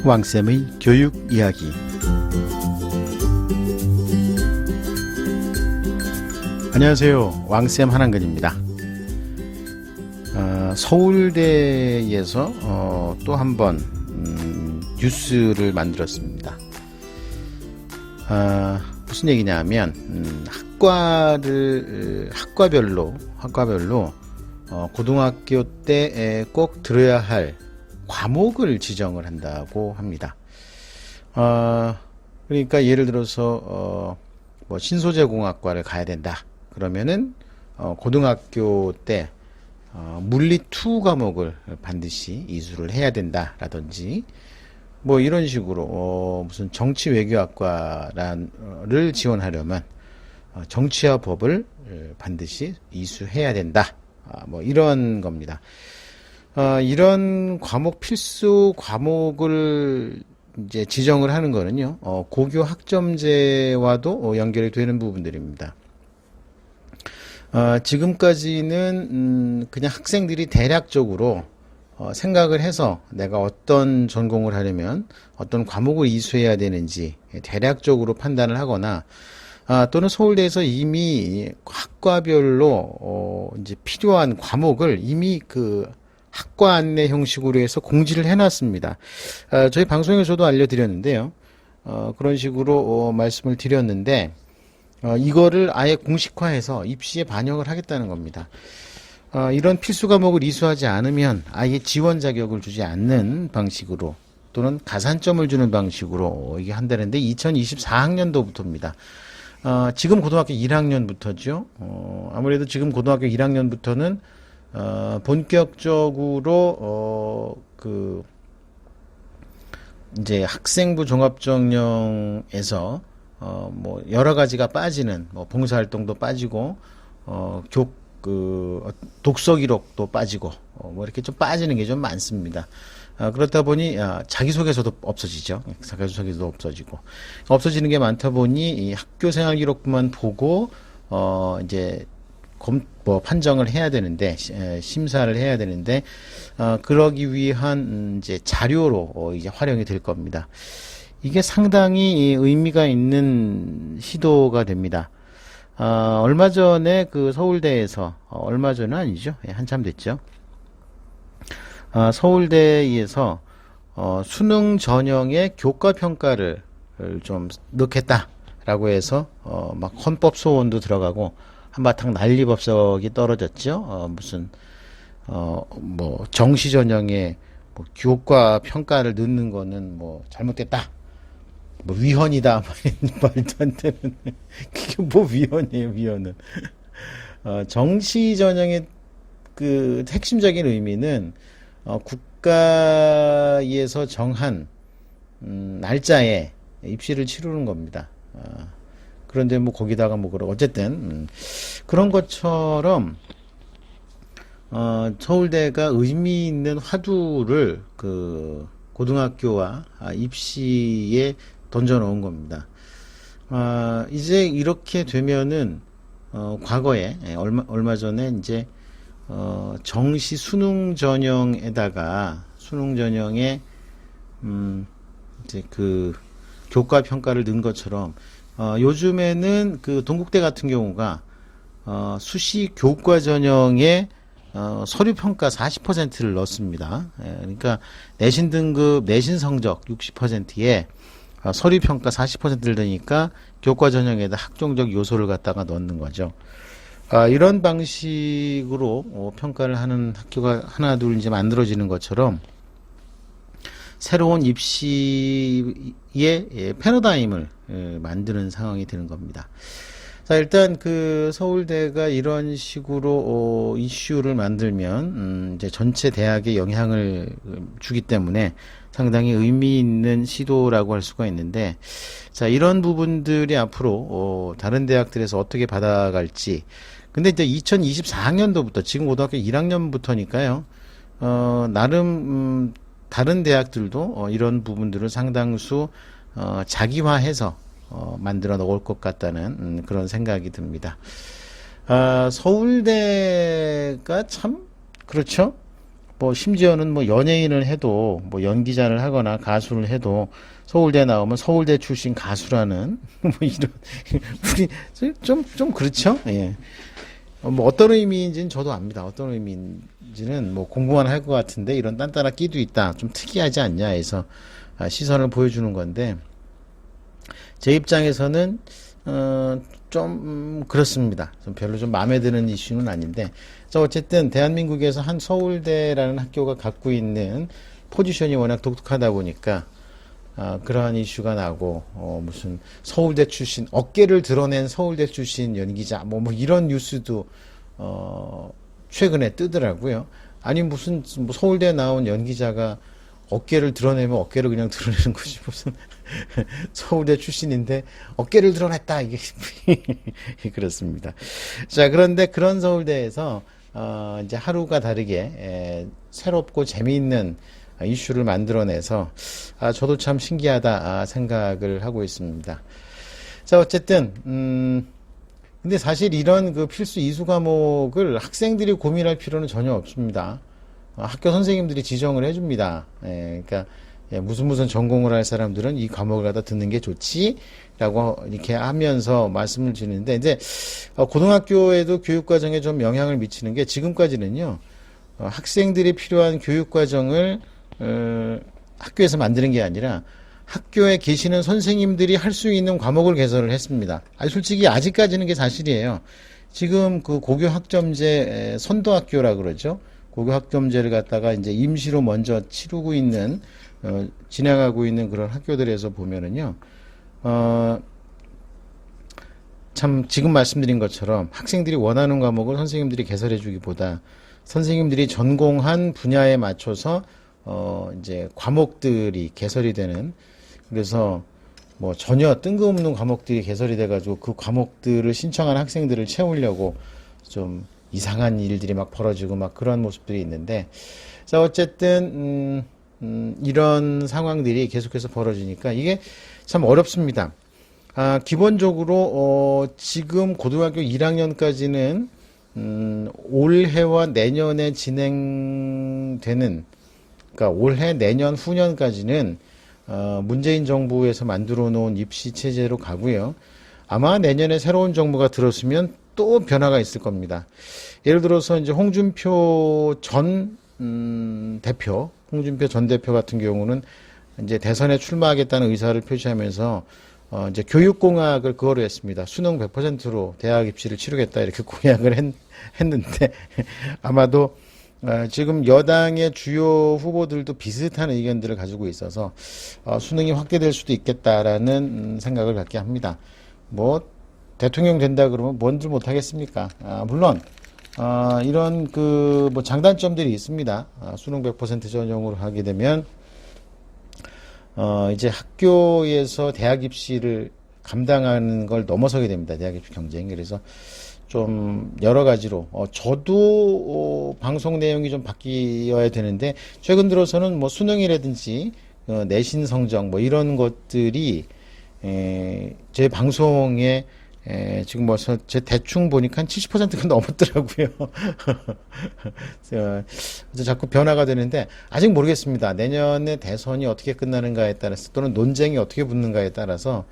왕쌤의 교육 이야기. 안녕하세요. 왕쌤 한한근입니다. 서울대에서 또 한 번 뉴스를 만들었습니다. 무슨 얘기냐면 학과별로 고등학교 때 꼭 들어야 할 과목을 지정을 한다고 합니다. 그러니까 예를 들어서 뭐 신소재공학과를 가야 된다. 그러면은 고등학교 때 물리 2 과목을 반드시 이수를 해야 된다라든지 뭐 이런 식으로 무슨 정치외교학과를 지원하려면 정치와 법을 반드시 이수해야 된다. 뭐 이런 겁니다. 이런 과목 필수 과목을 이제 지정을 하는 거는요, 고교 학점제와도 연결이 되는 부분들입니다. 지금까지는 그냥 학생들이 대략적으로 생각을 해서 내가 어떤 전공을 하려면 어떤 과목을 이수해야 되는지 대략적으로 판단을 하거나 또는 서울대에서 이미 학과별로 이제 필요한 과목을 이미 그 학과 안내 형식으로 해서 공지를 해놨습니다. 저희 방송에서도 알려드렸는데요. 그런 식으로 말씀을 드렸는데 이거를 아예 공식화해서 입시에 반영을 하겠다는 겁니다. 이런 필수 과목을 이수하지 않으면 아예 지원 자격을 주지 않는 방식으로 또는 가산점을 주는 방식으로 이게 한다는데 2024학년도부터입니다. 지금 고등학교 1학년부터죠. 아무래도 지금 고등학교 1학년부터는 본격적으로 이제 학생부 종합전형에서 뭐 여러 가지가 빠지는 뭐 봉사활동도 빠지고 독서 기록도 빠지고 뭐 이렇게 좀 빠지는 게 좀 많습니다. 그렇다 보니 자기소개서도 없어지죠. 자기소개서도 없어지는 게 많다 보니 이 학교 생활 기록부만 보고 이제 판정을 해야 되는데 심사를 해야 되는데 그러기 위한 이제 자료로 이제 활용이 될 겁니다. 이게 상당히 의미가 있는 시도가 됩니다. 얼마 전에 그 서울대에서 얼마 전은 아니죠. 한참 됐죠. 서울대에서 수능 전형의 교과 평가를 좀 넣겠다라고 해서 막 헌법 소원도 들어가고 한바탕 난리법석이 떨어졌죠. 무슨 뭐 정시 전형에 뭐 교과 평가를 넣는 거는 뭐 잘못됐다. 뭐 위헌이다. 말도 안 되는. 그게 뭐 위헌이에요, 위헌은. 정시 전형의 그 핵심적인 의미는 국가에서 정한 날짜에 입시를 치르는 겁니다. 그런데 뭐 거기다가 뭐 어쨌든 그런 것처럼 서울대가 의미 있는 화두를 그 고등학교와 입시에 던져 놓은 겁니다. 이제 이렇게 되면은 과거에 얼마 전에 이제 정시 수능 전형에다가 수능 전형에 이제 그 교과 평가를 넣은 것처럼 요즘에는 그 동국대 같은 경우가 수시 교과 전형에 서류 평가 40%를 넣습니다. 그러니까 내신 등급 내신 성적 60%에 서류 평가 40%를 넣으니까 교과 전형에다 학종적 요소를 갖다가 넣는 거죠. 이런 방식으로 평가를 하는 학교가 하나 둘 이제 만들어지는 것처럼 새로운 입시의 패러다임을 만드는 상황이 되는 겁니다. 자, 일단 그 서울대가 이런 식으로 이슈를 만들면 이제 전체 대학에 영향을 주기 때문에 상당히 의미 있는 시도라고 할 수가 있는데, 자, 이런 부분들이 앞으로 다른 대학들에서 어떻게 받아갈지. 근데 이제 2024학년도부터 지금 고등학교 1학년부터니까요. 나름 다른 대학들도 이런 부분들을 상당수 자기화해서 만들어 놓을 것 같다는 그런 생각이 듭니다. 서울대가 참 그렇죠. 뭐 심지어는 뭐 연예인을 해도 뭐 연기자를 하거나 가수를 해도 서울대 나오면 서울대 출신 가수라는 뭐 이런 우리 좀 그렇죠? 예. 뭐 어떤 의미인지는 저도 압니다. 어떤 의미인지는 뭐 공부만 할 것 같은데 이런 딴따라 끼도 있다. 좀 특이하지 않냐 해서 시선을 보여주는 건데 제 입장에서는 좀 그렇습니다. 좀 별로 좀 마음에 드는 이슈는 아닌데 어쨌든 대한민국에서 한 서울대라는 학교가 갖고 있는 포지션이 워낙 독특하다 보니까 그러한 이슈가 나고 무슨 서울대 출신 어깨를 드러낸 서울대 출신 연기자 뭐 이런 뉴스도 최근에 뜨더라고요. 아니 무슨 뭐 서울대 나온 연기자가 어깨를 드러내면 어깨를 그냥 드러내는 것이 무슨 서울대 출신인데 어깨를 드러냈다 이게 그렇습니다. 자 그런데 그런 서울대에서 이제 하루가 다르게 새롭고 재미있는 이슈를 만들어내서 저도 참 신기하다 생각을 하고 있습니다. 자 어쨌든 근데 사실 이런 그 필수 이수 과목을 학생들이 고민할 필요는 전혀 없습니다. 학교 선생님들이 지정을 해줍니다. 그러니까 무슨 전공을 할 사람들은 이 과목을 갖다 듣는 게 좋지라고 이렇게 하면서 말씀을 드리는데 이제 고등학교에도 교육 과정에 좀 영향을 미치는 게 지금까지는요 학생들이 필요한 교육 과정을 학교에서 만드는 게 아니라 학교에 계시는 선생님들이 할 수 있는 과목을 개설을 했습니다. 솔직히 아직까지는 게 사실이에요. 지금 그 고교 학점제 선도학교라 그러죠. 고교 학점제를 갖다가 이제 임시로 먼저 치르고 있는 진행하고 있는 그런 학교들에서 보면은요, 참 지금 말씀드린 것처럼 학생들이 원하는 과목을 선생님들이 개설해주기보다 선생님들이 전공한 분야에 맞춰서 이제 과목들이 개설이 되는 그래서 뭐 전혀 뜬금없는 과목들이 개설이 돼가지고 그 과목들을 신청한 학생들을 채우려고 좀 이상한 일들이 막 벌어지고 막 그런 모습들이 있는데 자 어쨌든 이런 상황들이 계속해서 벌어지니까 이게 참 어렵습니다. 기본적으로 지금 고등학교 1학년까지는 올해와 내년에 진행되는 그러니까 올해 내년 후년까지는 문재인 정부에서 만들어 놓은 입시 체제로 가고요. 아마 내년에 새로운 정부가 들었으면 또 변화가 있을 겁니다. 예를 들어서 이제 홍준표 전 대표 같은 경우는 이제 대선에 출마하겠다는 의사를 표시하면서 이제 교육공약을 그거로 했습니다. 수능 100%로 대학 입시를 치르겠다 이렇게 공약을 했는데 아마도 지금 여당의 주요 후보들도 비슷한 의견들을 가지고 있어서 수능이 확대될 수도 있겠다라는 생각을 갖게 합니다. 뭐 대통령 된다 그러면 뭔들 못하겠습니까? 물론 이런 그 뭐 장단점들이 있습니다. 수능 100% 전형으로 하게 되면 이제 학교에서 대학 입시를 감당하는 걸 넘어서게 됩니다. 대학 입시 경쟁이. 그래서 좀 여러 가지로 저도 방송 내용이 좀 바뀌어야 되는데 최근 들어서는 뭐 수능이라든지 내신 성적 뭐 이런 것들이 제 방송에 지금 뭐 제 대충 보니까 한 70%가 넘었더라고요. 그래서 자꾸 변화가 되는데 아직 모르겠습니다. 내년에 대선이 어떻게 끝나는가에 따라서 또는 논쟁이 어떻게 붙는가에 따라서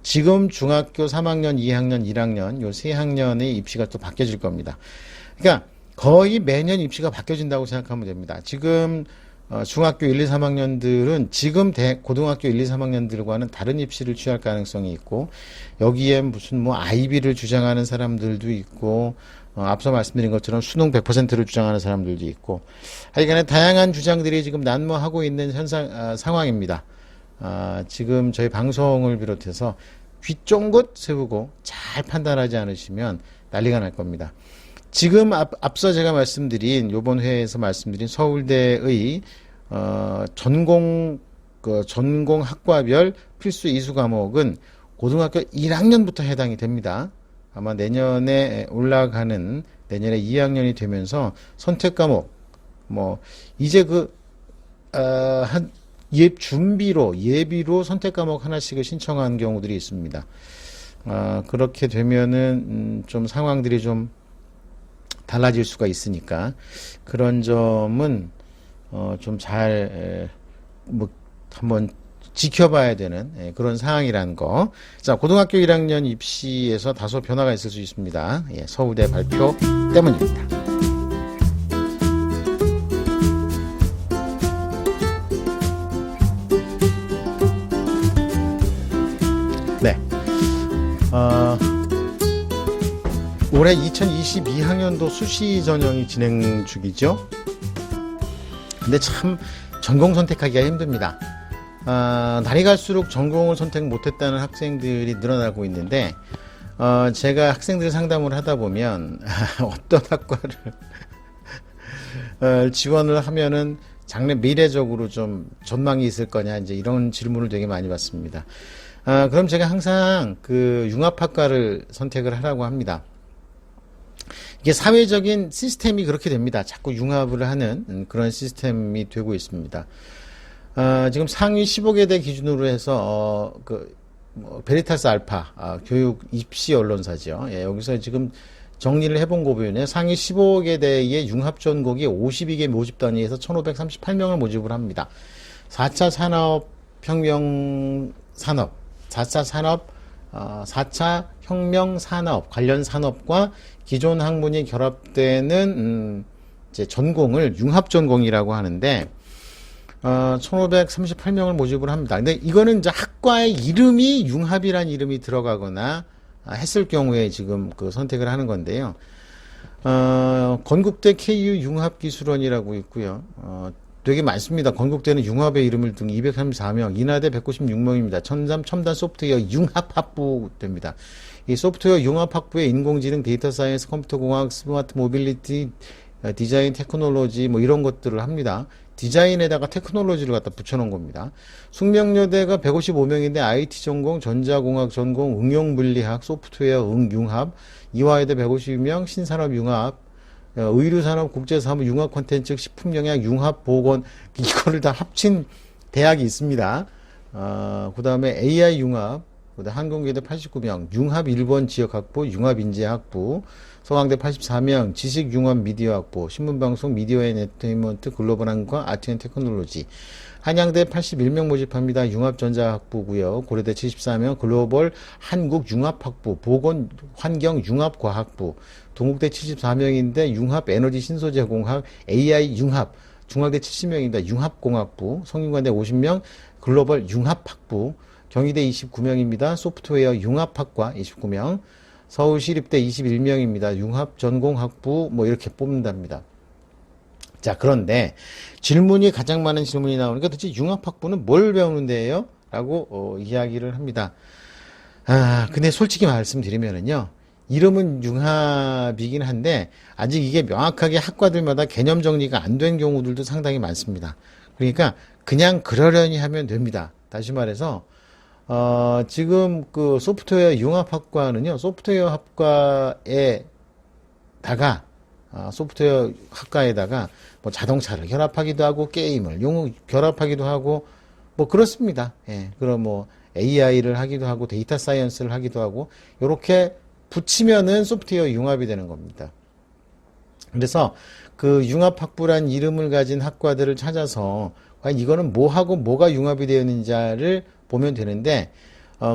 지금 중학교 3학년, 2학년, 1학년 요 세 학년의 입시가 또 바뀌어질 겁니다. 그러니까 거의 매년 입시가 바뀌어진다고 생각하면 됩니다. 지금 중학교 1, 2, 3학년들은 지금 고등학교 1, 2, 3학년들과는 다른 입시를 취할 가능성이 있고 여기에 무슨 뭐 아이비를 주장하는 사람들도 있고 앞서 말씀드린 것처럼 수능 100%를 주장하는 사람들도 있고 하여간에 다양한 주장들이 지금 난무하고 있는 상황입니다. 지금 저희 방송을 비롯해서 귀 쫑긋 세우고 잘 판단하지 않으시면 난리가 날 겁니다. 지금 앞서 제가 말씀드린 요번 회에서 말씀드린 서울대의 전공 학과별 필수 이수 과목은 고등학교 1학년부터 해당이 됩니다. 아마 내년에 올라가는 내년에 2학년이 되면서 선택 과목 뭐 이제 예비로 선택 과목 하나씩을 신청한 경우들이 있습니다. 그렇게 되면은 좀 상황들이 좀 달라질 수가 있으니까 그런 점은 좀 잘 뭐 한번 지켜봐야 되는 그런 상황이라는 거. 자, 고등학교 1학년 입시에서 다소 변화가 있을 수 있습니다. 서울대 발표 때문입니다. 네. 올해 2022학년도 수시 전형이 진행 중이죠. 근데 참 전공 선택하기가 힘듭니다. 날이 갈수록 전공을 선택 못했다는 학생들이 늘어나고 있는데, 제가 학생들 상담을 하다 보면 어떤 학과를 지원을 하면은 장래 미래적으로 좀 전망이 있을 거냐, 이제 이런 질문을 되게 많이 받습니다. 그럼 제가 항상 그 융합학과를 선택을 하라고 합니다. 이게 사회적인 시스템이 그렇게 됩니다. 자꾸 융합을 하는 그런 시스템이 되고 있습니다. 지금 상위 15개대 기준으로 해서 베리타스 알파 교육 입시 언론사죠. 여기서 지금 정리를 해본 거 보면 상위 15개대의 융합 전공이 52개 모집 단위에서 1,538명을 모집을 합니다. 4차 혁명 산업 관련 산업과 기존 학문이 결합되는 이제 전공을 융합 전공이라고 하는데 1,538명을 모집을 합니다. 근데 이거는 이제 학과의 이름이 융합이란 이름이 들어가거나 했을 경우에 지금 그 선택을 하는 건데요. 건국대 KU 융합기술원이라고 있고요. 되게 많습니다. 건국대는 융합의 이름을 둔 234명, 인하대 196명입니다. 첨단 소프트웨어 융합학부입니다. 이 소프트웨어 융합학부에 인공지능, 데이터 사이언스, 컴퓨터공학, 스마트 모빌리티, 디자인, 테크놀로지 뭐 이런 것들을 합니다. 디자인에다가 테크놀로지를 갖다 붙여놓은 겁니다. 숙명여대가 155명인데 IT 전공, 전자공학 전공, 응용물리학, 소프트웨어 융합, 이화여대 152명, 신산업 융합, 의류산업, 국제사무, 융합 콘텐츠, 식품영양, 융합 보건 이거를 다 합친 대학이 있습니다. 그 다음에 AI 융합, 그다음 항공기대 89명, 융합 일본 지역학부, 융합 인재학부, 서강대 84명, 지식융합 미디어학부, 신문방송 미디어 앤 엔터테인먼트 글로벌 항과 아트 앤 테크놀로지, 한양대 81명 모집합니다. 융합전자학부고요. 고려대 74명, 글로벌 한국융합학부, 보건환경융합과학부, 동국대 74명인데 융합 에너지 신소재공학, AI 융합, 중앙대 70명입니다. 융합공학부, 성균관대 50명, 글로벌 융합학부, 경희대 29명입니다. 소프트웨어 융합학과 29명, 서울시립대 21명입니다. 융합전공학부 뭐 이렇게 뽑는답니다. 자, 그런데 질문이 가장 많은 질문이 나오니까 도대체 융합학부는 뭘 배우는데요? 라고 이야기를 합니다. 근데 솔직히 말씀드리면은요, 이름은 융합이긴 한데 아직 이게 명확하게 학과들마다 개념 정리가 안 된 경우들도 상당히 많습니다. 그러니까 그냥 그러려니 하면 됩니다. 다시 말해서 지금 그 소프트웨어 융합학과는요, 소프트웨어 학과에다가 뭐 자동차를 결합하기도 하고 게임을 결합하기도 하고 뭐 그렇습니다. 그럼 뭐 AI를 하기도 하고 데이터 사이언스를 하기도 하고 이렇게 붙이면은 소프트웨어 융합이 되는 겁니다. 그래서 그 융합학부란 이름을 가진 학과들을 찾아서 과연 이거는 뭐하고 뭐가 융합이 되어 있는지를 보면 되는데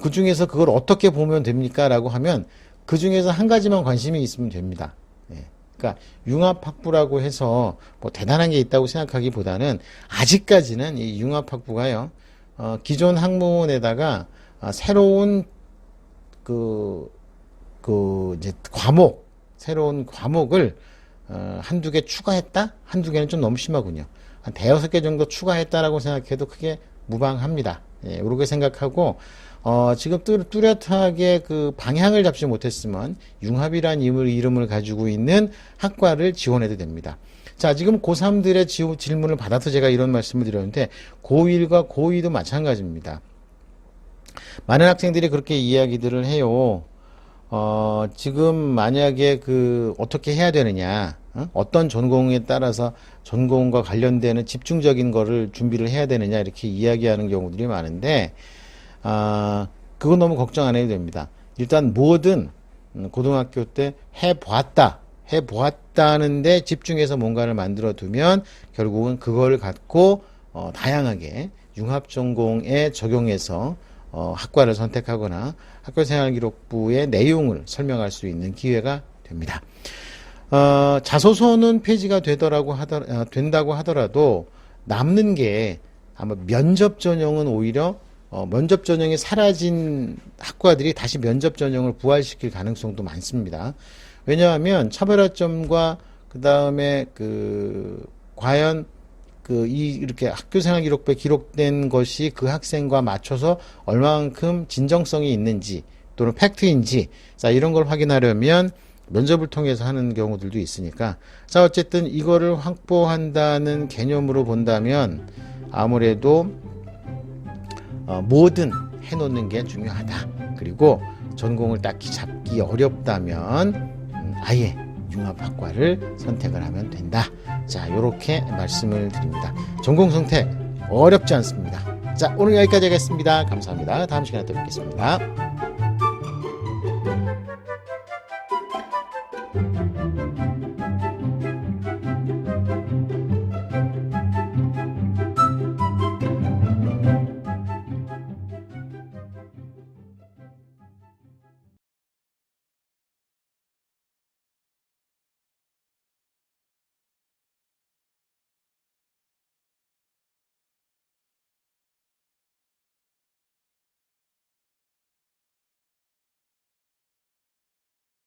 그 중에서 그걸 어떻게 보면 됩니까? 라고 하면 그 중에서 한 가지만 관심이 있으면 됩니다. 그러니까 융합학부라고 해서 뭐 대단한 게 있다고 생각하기보다는 아직까지는 이 융합학부가요, 기존 학문에다가 새로운 이제 새로운 과목을 한두 개 추가했다? 한두 개는 좀 너무 심하군요. 한 대여섯 개 정도 추가했다라고 생각해도 크게 무방합니다. 그렇게 생각하고, 지금 뚜렷하게 그 방향을 잡지 못했으면 융합이라는 이름을 가지고 있는 학과를 지원해도 됩니다. 자, 지금 고3들의 질문을 받아서 제가 이런 말씀을 드렸는데, 고1과 고2도 마찬가지입니다. 많은 학생들이 그렇게 이야기들을 해요. 지금 만약에 어떻게 해야 되느냐, 어떤 전공에 따라서 전공과 관련되는 집중적인 거를 준비를 해야 되느냐, 이렇게 이야기하는 경우들이 많은데, 그건 너무 걱정 안 해도 됩니다. 일단 뭐든 고등학교 때 보았다는데 집중해서 뭔가를 만들어 두면 결국은 그걸 갖고 다양하게 융합전공에 적용해서 학과를 선택하거나 학교생활기록부의 내용을 설명할 수 있는 기회가 됩니다. 자소서는 폐지가 된다고 하더라도 남는 게 아마 면접 전형은 오히려 면접 전형이 사라진 학과들이 다시 면접 전형을 부활시킬 가능성도 많습니다. 왜냐하면 차별화점과 그 다음에 과연 이렇게 학교생활기록부에 기록된 것이 그 학생과 맞춰서 얼마만큼 진정성이 있는지 또는 팩트인지, 자, 이런 걸 확인하려면 면접을 통해서 하는 경우들도 있으니까, 자, 어쨌든 이거를 확보한다는 개념으로 본다면 아무래도 뭐든 해놓는 게 중요하다. 그리고 전공을 딱히 잡기 어렵다면 아예 융합학과를 선택을 하면 된다. 자, 요렇게 말씀을 드립니다. 전공 선택 어렵지 않습니다. 자, 오늘 여기까지 하겠습니다. 감사합니다. 다음 시간에 또 뵙겠습니다.